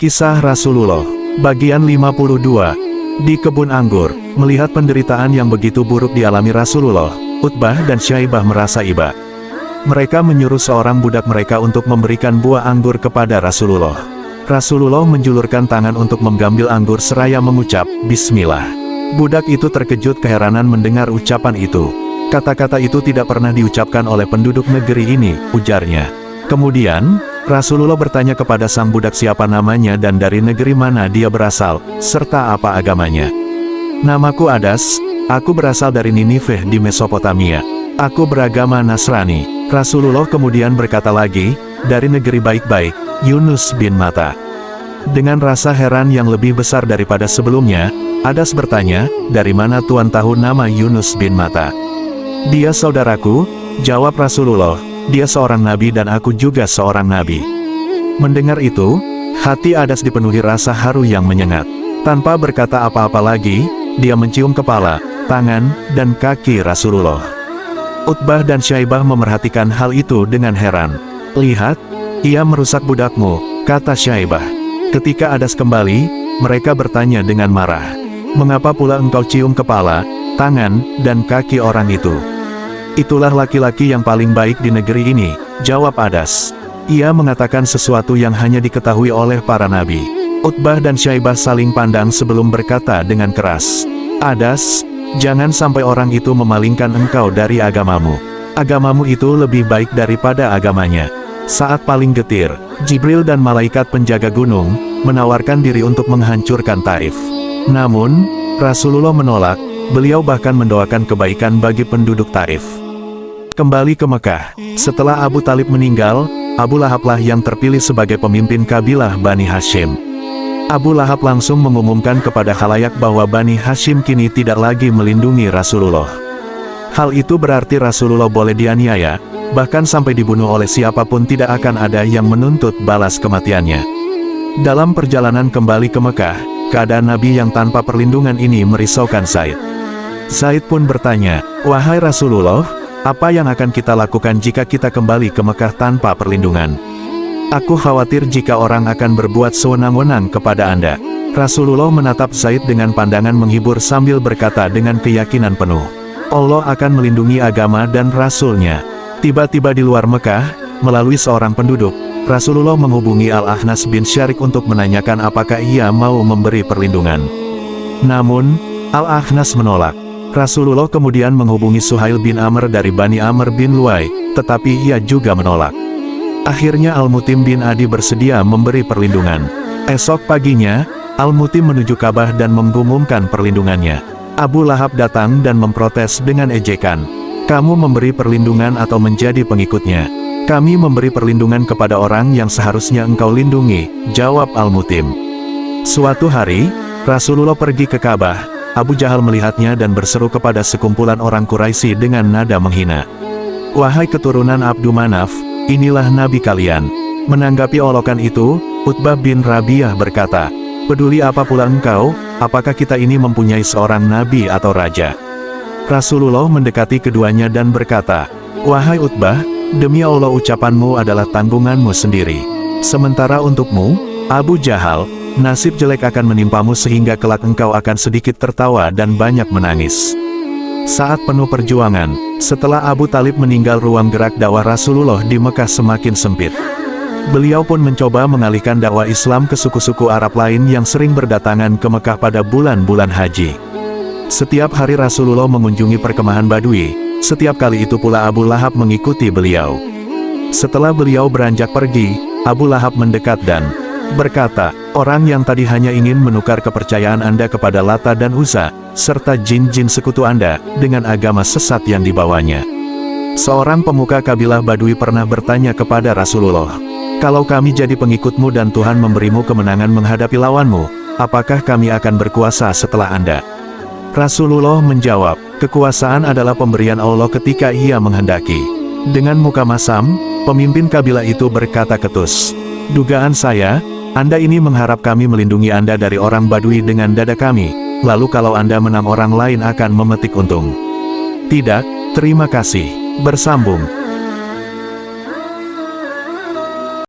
Kisah Rasulullah, bagian 52. Di kebun anggur, melihat penderitaan yang begitu buruk dialami Rasulullah, Utbah dan Syaibah merasa iba. Mereka menyuruh seorang budak mereka untuk memberikan buah anggur kepada Rasulullah. Rasulullah menjulurkan tangan untuk mengambil anggur seraya mengucap, Bismillah. Budak itu terkejut keheranan mendengar ucapan itu. Kata-kata itu tidak pernah diucapkan oleh penduduk negeri ini, ujarnya. Kemudian, Rasulullah bertanya kepada sang budak siapa namanya dan dari negeri mana dia berasal, serta apa agamanya. Namaku Adas, aku berasal dari Niniveh di Mesopotamia. Aku beragama Nasrani. Rasulullah kemudian berkata lagi, dari negeri baik-baik, Yunus bin Matta. Dengan rasa heran yang lebih besar daripada sebelumnya, Adas bertanya, dari mana Tuan tahu nama Yunus bin Matta? Dia saudaraku, jawab Rasulullah. Dia seorang nabi dan aku juga seorang nabi. Mendengar itu, hati Adas dipenuhi rasa haru yang menyengat. Tanpa berkata apa-apa lagi, dia mencium kepala, tangan, dan kaki Rasulullah. Utbah dan Syaibah memerhatikan hal itu dengan heran. Lihat, ia merusak budakmu, kata Syaibah. Ketika Adas kembali, mereka bertanya dengan marah. Mengapa pula engkau cium kepala, tangan, dan kaki orang itu? Itulah laki-laki yang paling baik di negeri ini, jawab Adas. Ia mengatakan sesuatu yang hanya diketahui oleh para nabi. Utbah dan Syaibah saling pandang sebelum berkata dengan keras. Adas, jangan sampai orang itu memalingkan engkau dari agamamu. Agamamu itu lebih baik daripada agamanya. Saat paling getir, Jibril dan malaikat penjaga gunung, menawarkan diri untuk menghancurkan Taif. Namun, Rasulullah menolak, beliau bahkan mendoakan kebaikan bagi penduduk Taif. Kembali ke Mekah, setelah Abu Talib meninggal, Abu Lahablah yang terpilih sebagai pemimpin kabilah Bani Hashim. Abu Lahab langsung mengumumkan kepada khalayak bahwa Bani Hashim kini tidak lagi melindungi Rasulullah. Hal itu berarti Rasulullah boleh dianiaya, bahkan sampai dibunuh oleh siapapun tidak akan ada yang menuntut balas kematiannya. Dalam perjalanan kembali ke Mekah, keadaan Nabi yang tanpa perlindungan ini merisaukan Zaid. Zaid pun bertanya, wahai Rasulullah, apa yang akan kita lakukan jika kita kembali ke Mekah tanpa perlindungan? Aku khawatir jika orang akan berbuat sewenang-wenang kepada Anda. Rasulullah menatap Zaid dengan pandangan menghibur sambil berkata dengan keyakinan penuh. Allah akan melindungi agama dan Rasul-Nya. Tiba-tiba di luar Mekah, melalui seorang penduduk, Rasulullah menghubungi Al-Ahnas bin Syarik untuk menanyakan apakah ia mau memberi perlindungan. Namun, Al-Ahnas menolak. Rasulullah kemudian menghubungi Suhail bin Amr dari Bani Amr bin Luay, tetapi ia juga menolak. Akhirnya Al-Mutim bin Adi bersedia memberi perlindungan. Esok paginya, Al-Mutim menuju Ka'bah dan mengumumkan perlindungannya. Abu Lahab datang dan memprotes dengan ejekan. Kamu memberi perlindungan atau menjadi pengikutnya? Kami memberi perlindungan kepada orang yang seharusnya engkau lindungi, jawab Al-Mutim. Suatu hari, Rasulullah pergi ke Ka'bah. Abu Jahal melihatnya dan berseru kepada sekumpulan orang Quraisy dengan nada menghina. Wahai keturunan Abdu Manaf, inilah nabi kalian. Menanggapi olokan itu, Utbah bin Rabi'ah berkata, peduli apa pula engkau, apakah kita ini mempunyai seorang nabi atau raja? Rasulullah mendekati keduanya dan berkata, wahai Utbah, demi Allah ucapanmu adalah tanggunganmu sendiri. Sementara untukmu, Abu Jahal, nasib jelek akan menimpamu sehingga kelak engkau akan sedikit tertawa dan banyak menangis. Saat penuh perjuangan, setelah Abu Talib meninggal ruang gerak dakwah Rasulullah di Mekah semakin sempit. Beliau pun mencoba mengalihkan dakwah Islam ke suku-suku Arab lain yang sering berdatangan ke Mekah pada bulan-bulan haji. Setiap hari Rasulullah mengunjungi perkemahan Badui, setiap kali itu pula Abu Lahab mengikuti beliau. Setelah beliau beranjak pergi, Abu Lahab mendekat dan berkata, orang yang tadi hanya ingin menukar kepercayaan Anda kepada Lata dan Uzza, serta jin-jin sekutu Anda, dengan agama sesat yang dibawanya. Seorang pemuka kabilah Badui pernah bertanya kepada Rasulullah, kalau kami jadi pengikutmu dan Tuhan memberimu kemenangan menghadapi lawanmu, apakah kami akan berkuasa setelah Anda? Rasulullah menjawab, kekuasaan adalah pemberian Allah ketika Ia menghendaki. Dengan muka masam, pemimpin kabilah itu berkata ketus, dugaan saya, Anda ini mengharap kami melindungi Anda dari orang Badui dengan dada kami, lalu kalau Anda menang orang lain akan memetik untung. Tidak, terima kasih. Bersambung.